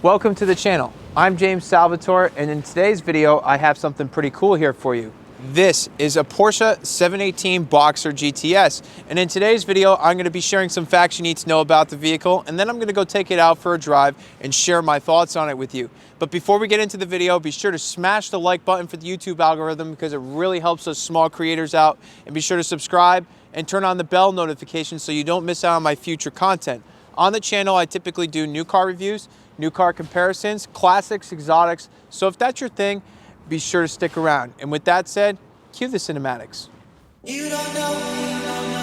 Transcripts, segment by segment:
Welcome to the channel. I'm James Salvatore, and in today's video, I have something pretty cool here for you. This is a Porsche 718 Boxster GTS, and in today's video, I'm going to be sharing some facts you need to know about the vehicle, and then I'm going to go take it out for a drive and share my thoughts on it with you. But before we get into the video, be sure to smash the like button for the YouTube algorithm because it really helps us small creators out, and be sure to subscribe and turn on the bell notification so you don't miss out on my future content. On the channel, I typically do new car reviews, new car comparisons, classics, exotics. So if that's your thing, be sure to stick around. And with that said, cue the cinematics. You don't know, you don't know.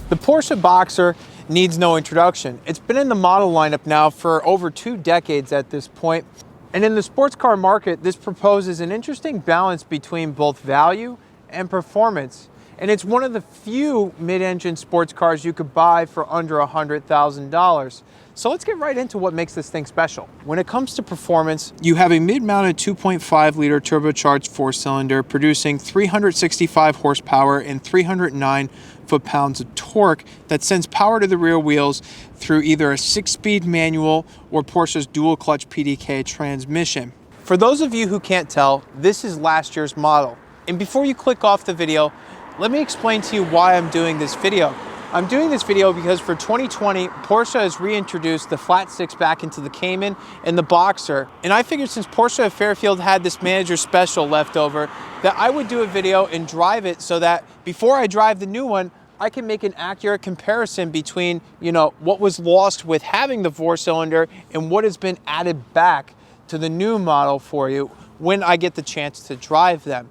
The Porsche Boxster needs no introduction. It's been in the model lineup now for over 2 decades at this point. And in the sports car market, this proposes an interesting balance between both value and performance. And it's one of the few mid-engine sports cars you could buy for under $100,000. So let's get right into what makes this thing special. When it comes to performance, you have a mid-mounted 2.5 liter turbocharged 4-cylinder producing 365 horsepower and 309 foot-pounds of torque that sends power to the rear wheels through either a 6-speed manual or Porsche's dual-clutch PDK transmission. For those of you who can't tell, this is last year's model. And before you click off the video, let me explain to you why I'm doing this video. I'm doing this video because for 2020, Porsche has reintroduced the flat six back into the Cayman and the Boxster. And I figured since Porsche of Fairfield had this manager special left over, that I would do a video and drive it so that before I drive the new one, I can make an accurate comparison between, what was lost with having the 4-cylinder and what has been added back to the new model for you when I get the chance to drive them.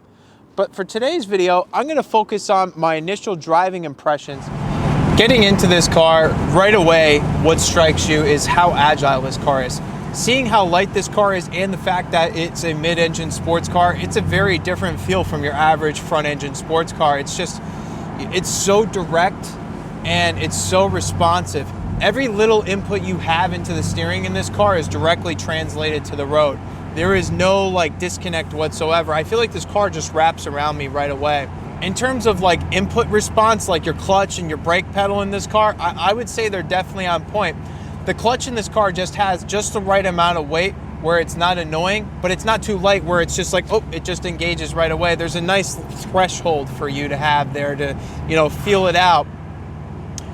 But for today's video, I'm going to focus on my initial driving impressions. Getting into this car, right away, what strikes you is how agile this car is. Seeing how light this car is and the fact that it's a mid-engine sports car, it's a very different feel from your average front-engine sports car. It's so direct and it's so responsive. Every little input you have into the steering in this car is directly translated to the road. There is no disconnect whatsoever. I feel like this car just wraps around me right away. In terms of input response, like your clutch and your brake pedal in this car, I would say they're definitely on point. The clutch in this car just has just the right amount of weight where it's not annoying, but it's not too light where it's just it just engages right away. There's a nice threshold for you to have there to, feel it out.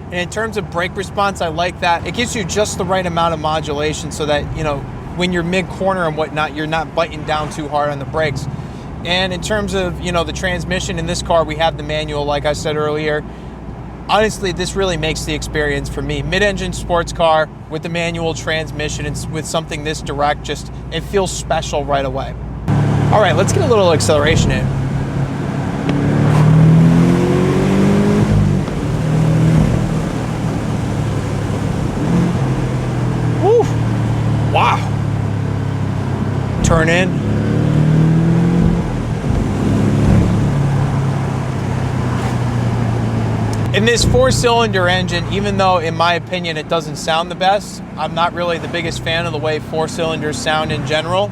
And in terms of brake response, I like that. It gives you just the right amount of modulation so that, when you're mid-corner and whatnot, you're not biting down too hard on the brakes. And in terms of, the transmission in this car, we have the manual, like I said earlier. Honestly, this really makes the experience for me. Mid-engine sports car with the manual transmission and with something this direct, it feels special right away. All right, let's get a little acceleration in. Woo! Wow. Turn in. In this 4-cylinder engine, even though in my opinion it doesn't sound the best, I'm not really the biggest fan of the way 4-cylinders sound in general.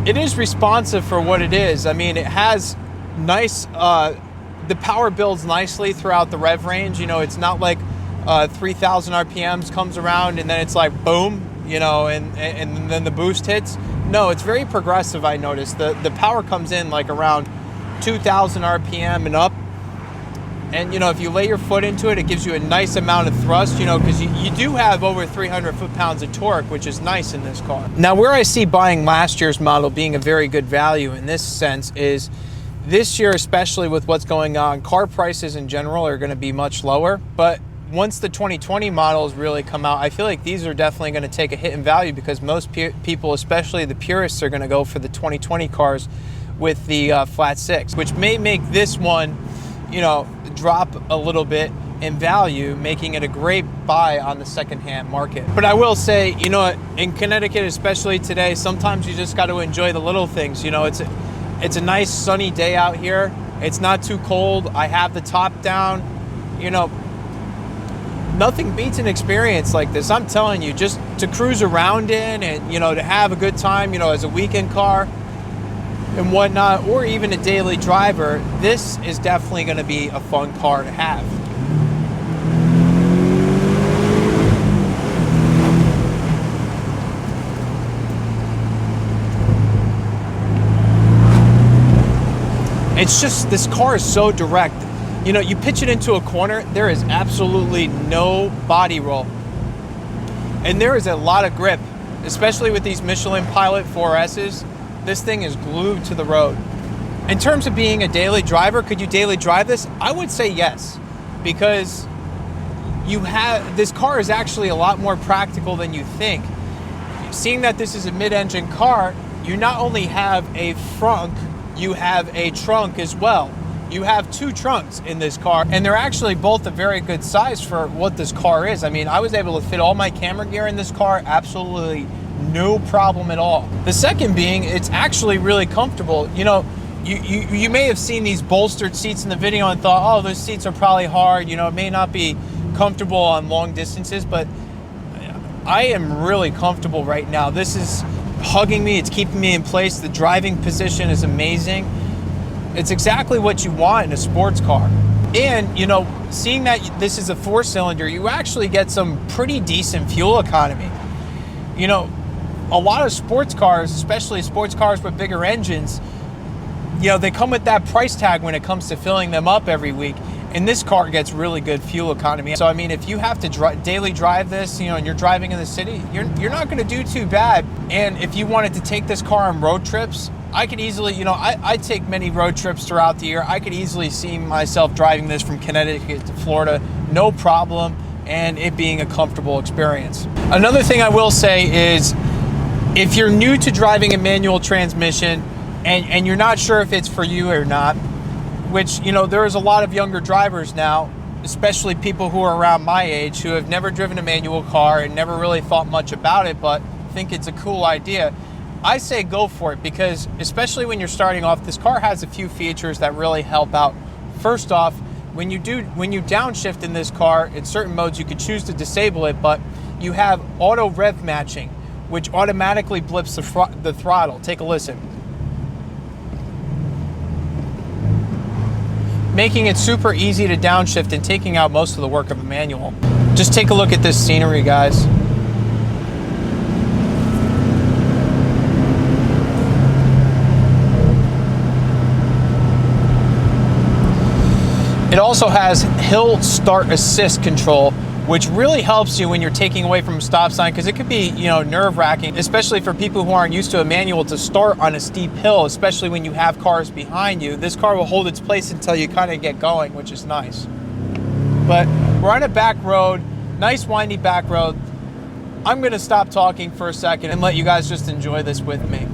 It is responsive for what it is. I mean, it has nice, the power builds nicely throughout the rev range. It's not like 3,000 RPMs comes around and then it's like boom, and then the boost hits. No, it's very progressive, I noticed. The power comes in around 2,000 RPM and up. And, if you lay your foot into it, it gives you a nice amount of thrust, because you do have over 300 foot-pounds of torque, which is nice in this car. Now, where I see buying last year's model being a very good value in this sense is This year, especially with what's going on, car prices in general are going to be much lower, but once the 2020 models really come out, I feel like these are definitely going to take a hit in value because most people, especially the purists, are going to go for the 2020 cars with the flat six, which may make this one, you know, drop a little bit in value, making it a great buy on the secondhand market. But I will say, you know, in Connecticut, especially today, sometimes you just got to enjoy the little things. You know, it's a nice sunny day out here. It's not too cold. I have the top down. You know, nothing beats an experience like this. I'm telling you, just to cruise around in and, you know, to have a good time, you know, as a weekend car and whatnot, or even a daily driver, this is definitely going to be a fun car to have. It's just, this car is so direct. You know, you pitch it into a corner, there is absolutely no body roll. And there is a lot of grip, especially with these Michelin Pilot 4Ss. This thing is glued to the road. In terms of being a daily driver, could you daily drive this? I would say yes, because this car is actually a lot more practical than you think. Seeing that this is a mid-engine car, you not only have a frunk, you have a trunk as well. You have two trunks in this car, and they're actually both a very good size for what this car is. I mean, I was able to fit all my camera gear in this car, absolutely no problem at all. The second being, it's actually really comfortable. You know, you may have seen these bolstered seats in the video and thought, oh, those seats are probably hard. You know, it may not be comfortable on long distances, but I am really comfortable right now. This is hugging me, it's keeping me in place. The driving position is amazing. It's exactly what you want in a sports car. And, you know, seeing that this is a 4-cylinder, you actually get some pretty decent fuel economy. You know, a lot of sports cars, especially sports cars with bigger engines, you know, they come with that price tag when it comes to filling them up every week. And this car gets really good fuel economy. So, I mean, if you have to daily drive this, you know, and you're driving in the city, you're not going to do too bad. And if you wanted to take this car on road trips, I could easily, you know, I take many road trips throughout the year. I could easily see myself driving this from Connecticut to Florida, no problem, and it being a comfortable experience. Another thing I will say is, if you're new to driving a manual transmission and you're not sure if it's for you or not, which, you know, there's a lot of younger drivers now, especially people who are around my age, who have never driven a manual car and never really thought much about it, but think it's a cool idea. I say go for it, because especially when you're starting off, this car has a few features that really help out. First off, when you downshift in this car, in certain modes you could choose to disable it, but you have auto rev matching, which automatically blips the throttle. Take a listen. Making it super easy to downshift and taking out most of the work of a manual. Just take a look at this scenery, guys. It also has hill start assist control, which really helps you when you're taking away from a stop sign, because it could be, you know, nerve-wracking, especially for people who aren't used to a manual, to start on a steep hill, especially when you have cars behind you. This car will hold its place until you kind of get going, which is nice. But we're on a back road, nice windy back road. I'm gonna stop talking for a second and let you guys just enjoy this with me.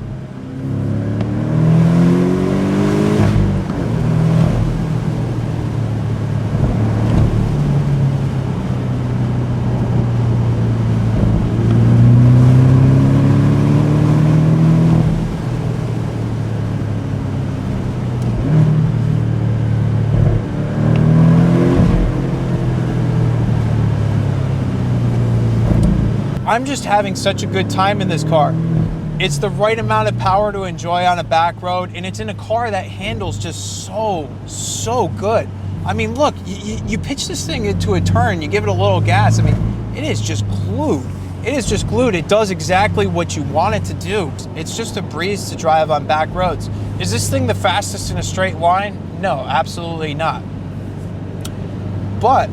I'm just having such a good time in this car. It's the right amount of power to enjoy on a back road, and it's in a car that handles just so good. I mean, look, you pitch this thing into a turn, you give it a little gas, I mean, it is just glued. It is just glued. It does exactly what you want it to do. It's just a breeze to drive on back roads. Is this thing the fastest in a straight line? No, absolutely not. But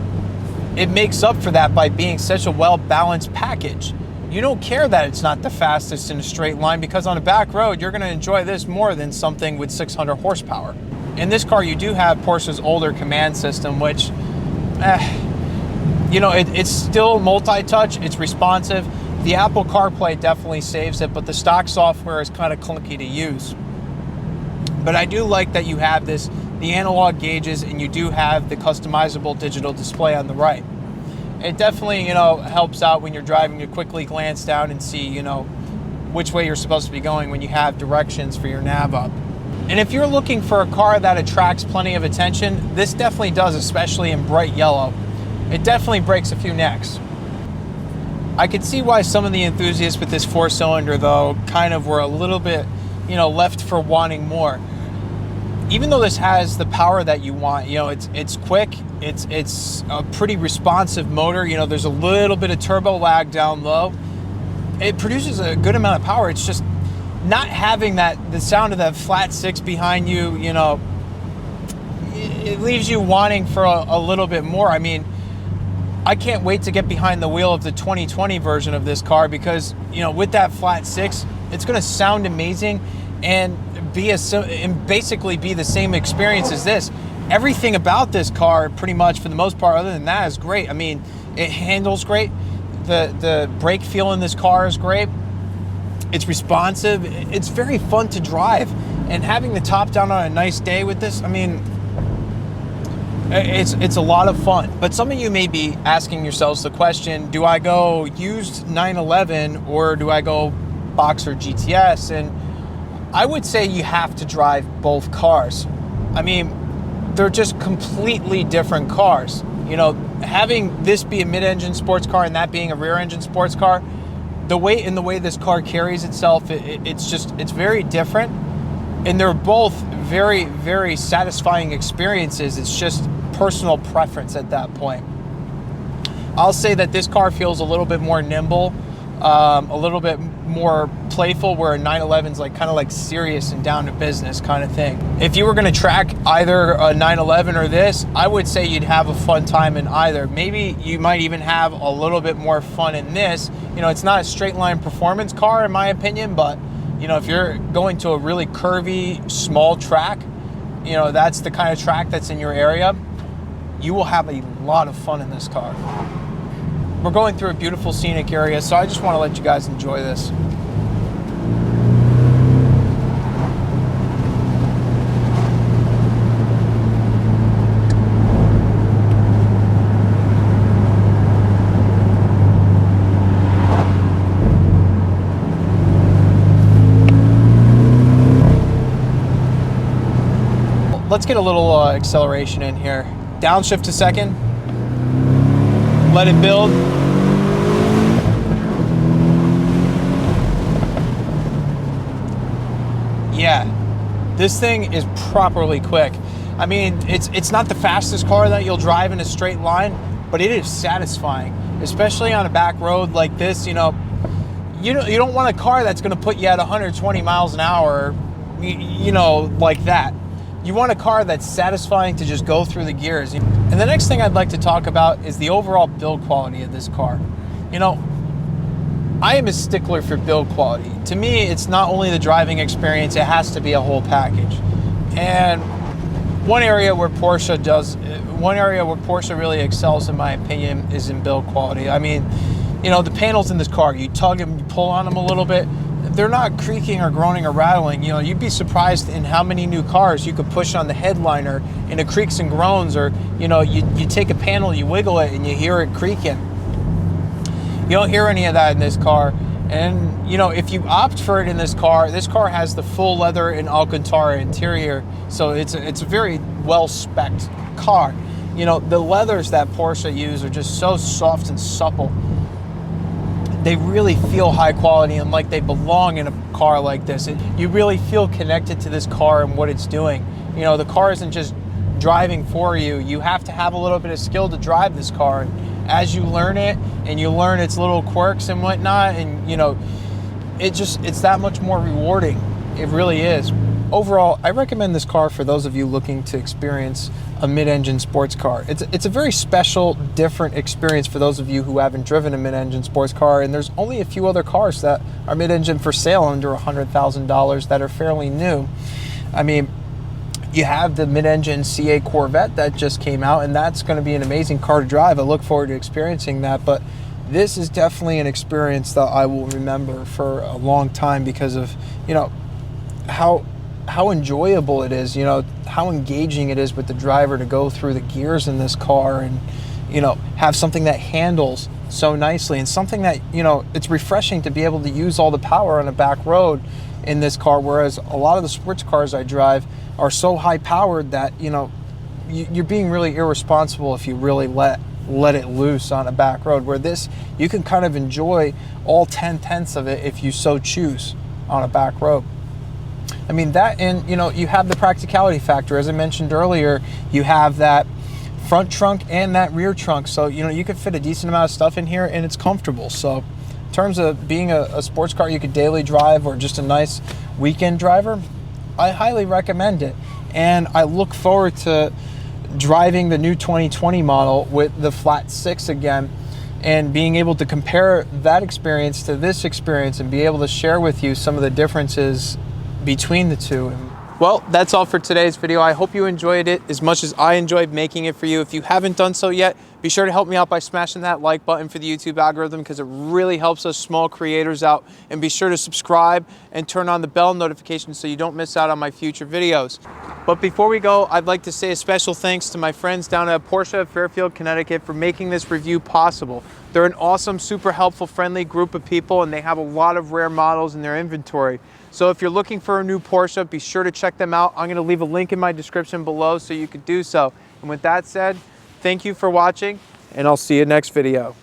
it makes up for that by being such a well-balanced package. You don't care that it's not the fastest in a straight line, because on a back road, you're gonna enjoy this more than something with 600 horsepower. In this car, you do have Porsche's older command system, which, You know, it's still multi-touch, it's responsive. The Apple CarPlay definitely saves it, but the stock software is kind of clunky to use. But I do like that you have the analog gauges, and you do have the customizable digital display on the right. It definitely, you know, helps out when you're driving to quickly glance down and see, you know, which way you're supposed to be going when you have directions for your nav up. And if you're looking for a car that attracts plenty of attention, this definitely does, especially in bright yellow. It definitely breaks a few necks. I could see why some of the enthusiasts with this 4-cylinder, though, kind of were a little bit, you know, left for wanting more. Even though this has the power that you want, you know, it's quick, it's a pretty responsive motor. You know, there's a little bit of turbo lag down low. It produces a good amount of power. It's just not having the sound of that flat six behind you, you know, it leaves you wanting for a little bit more. I mean, I can't wait to get behind the wheel of the 2020 version of this car because, you know, with that flat six, it's going to sound amazing and basically be the same experience as this. Everything about this car, pretty much for the most part, other than that, is great. I mean, it handles great. The brake feel in this car is great. It's responsive. It's very fun to drive. And having the top down on a nice day with this, I mean, it's a lot of fun. But some of you may be asking yourselves the question, do I go used 911 or do I go Boxster GTS? And I would say you have to drive both cars. I mean, they're just completely different cars. You know, having this be a mid-engine sports car and that being a rear-engine sports car, the way this car carries itself, it's very different. And they're both very, very satisfying experiences. It's just personal preference at that point. I'll say that this car feels a little bit more nimble, a little bit more playful, where a 911's kind of serious and down to business kind of thing. If you were going to track either a 911 or this, I would say you'd have a fun time in either. Maybe you might even have a little bit more fun in this. You know, it's not a straight line performance car in my opinion, but you know, if you're going to a really curvy, small track, you know, that's the kind of track that's in your area, you will have a lot of fun in this car. We're going through a beautiful scenic area, so I just want to let you guys enjoy this. Let's get a little acceleration in here. Downshift to second. Let it build. Yeah, this thing is properly quick. I mean, it's not the fastest car that you'll drive in a straight line, but it is satisfying, especially on a back road like this. You know, you don't want a car that's going to put you at 120 miles an hour, you know, like that. You want a car that's satisfying to just go through the gears. And the next thing I'd like to talk about is the overall build quality of this car. You know, I am a stickler for build quality. To me, it's not only the driving experience, it has to be a whole package. And one area where Porsche really excels, in my opinion, is in build quality. I mean, you know, the panels in this car, you tug them, you pull on them a little bit, they're not creaking or groaning or rattling. You know, you'd be surprised in how many new cars you could push on the headliner and it creaks and groans, or, you know, you take a panel, you wiggle it and you hear it creaking. You don't hear any of that in this car. And, you know, if you opt for it in this car has the full leather and Alcantara interior. So it's a very well-spec'd car. You know, the leathers that Porsche use are just so soft and supple. They really feel high quality and like they belong in a car like this. You really feel connected to this car and what it's doing. You know, the car isn't just driving for you. You have to have a little bit of skill to drive this car. And as you learn it and you learn its little quirks and whatnot, and you know, it's that much more rewarding. It really is. Overall, I recommend this car for those of you looking to experience a mid-engine sports car. It's a very special, different experience for those of you who haven't driven a mid-engine sports car, and there's only a few other cars that are mid-engine for sale under $100,000 that are fairly new. I mean, You have the mid-engine C8 Corvette that just came out, and that's going to be an amazing car to drive. I look forward to experiencing that, but this is definitely an experience that I will remember for a long time because of, you know, how enjoyable it is, you know, how engaging it is with the driver to go through the gears in this car and, you know, have something that handles so nicely and something that, you know, it's refreshing to be able to use all the power on a back road in this car, whereas a lot of the sports cars I drive are so high powered that, you know, you're being really irresponsible if you really let it loose on a back road, where this, you can kind of enjoy all 10/10ths of it if you so choose on a back road. I mean, that, and you know, you have the practicality factor. As I mentioned earlier, you have that front trunk and that rear trunk, so you know, you could fit a decent amount of stuff in here and it's comfortable. So in terms of being a sports car you could daily drive or just a nice weekend driver, I highly recommend it. And I look forward to driving the new 2020 model with the flat 6 again and being able to compare that experience to this experience and be able to share with you some of the differences between the two. Well, that's all for today's video. I hope you enjoyed it as much as I enjoyed making it for you. If you haven't done so yet, be sure to help me out by smashing that like button for the YouTube algorithm, because it really helps us small creators out. And be sure to subscribe and turn on the bell notification so you don't miss out on my future videos. But before we go, I'd like to say a special thanks to my friends down at Porsche of Fairfield, Connecticut for making this review possible. They're an awesome, super helpful, friendly group of people, and they have a lot of rare models in their inventory. So if you're looking for a new Porsche, be sure to check them out. I'm going to leave a link in my description below so you could do so. And with that said, thank you for watching, and I'll see you next video.